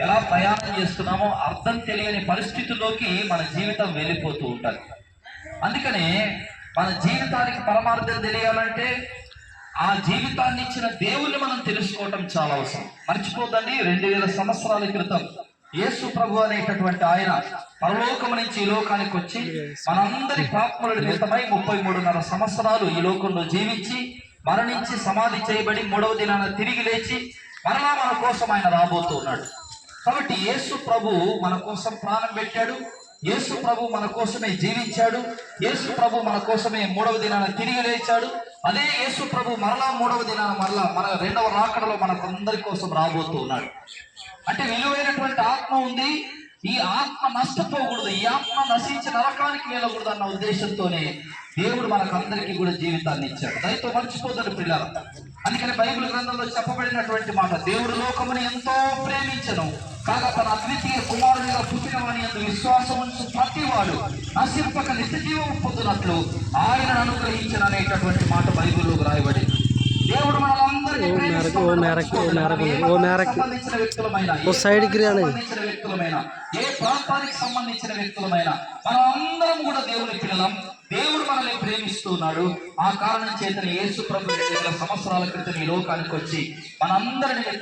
ఎలా ప్రయాణం చేస్తున్నామో అర్థం తెలియని పరిస్థితుల్లోకి మన జీవితం వెళ్ళిపోతూ ఉంటుంది. అందుకనే మన జీవితానికి పరమార్థం తెలియాలంటే ఆ జీవితాన్ని ఇచ్చిన దేవుణ్ణి మనం తెలుసుకోవటం చాలా అవసరం. మర్చిపోద్దండి, 2000 సంవత్సరాల క్రితం యేసు ప్రభు అనేటటువంటి ఆయన పరలోకం నుంచి ఈ లోకానికి వచ్చి మనందరి పాపముల నిమిత్తమై 33.5 సంవత్సరాలు ఈ లోకంలో జీవించి మరణించి సమాధి చేయబడి 3వ దినాన తిరిగి లేచి మరలా మన కోసం ఆయన రాబోతూ ఉన్నాడు. కాబట్టి యేసు ప్రభు మన కోసం ప్రాణం పెట్టాడు. యేసు ప్రభు మన కోసమే జీవించాడు. యేసు ప్రభు మన కోసమే 3వ దినాన తిరిగి లేచాడు. అదే యేసు ప్రభు మరలా 3వ దినాన మరలా మన 2వ రాకడలో మనకందరి కోసం రాబోతూ ఉన్నాడు. అంటే విలువైనటువంటి ఆత్మ ఉంది. ఈ ఆత్మ నష్టపోకూడదు, ఈ ఆత్మ నశించి నరకానికి వెళ్ళకూడదు అన్న ఉద్దేశంతోనే దేవుడు మనకందరికీ కూడా జీవితాన్ని ఇచ్చాడు. దయతో మర్చిపోతాడు పిల్లలు. అందుకని బైబిల్ గ్రంథంలో చెప్పబడినటువంటి మాట, దేవుడు లోకముని ఎంతో ప్రేమించను కాగా తన అద్వితీయ కుమారునిగా పుట్టిన వాని యందు విశ్వాసం ఉంచు ప్రతివాడు నశింపక నిత్య జీవం పొందునట్లు ఆయనను అనుగ్రహించను అనేటటువంటి మాట బైబిల్లో రాయబడి. దేవుడు మనలందరినీ సంబంధించిన వ్యక్తులమైన, సంబంధించిన వ్యక్తులమైన, ఏ ప్రాంతానికి సంబంధించిన వ్యక్తులమైన మనమందరం కూడా దేవుని పిల్లలం. దేవుడు మనల్ని ప్రేమిస్తున్నాడు. ఆ కారణం చేతనే యేసు ప్రభు 2000 సంవత్సరాల క్రితం ఈ లోకానికి వచ్చి మనందరినీ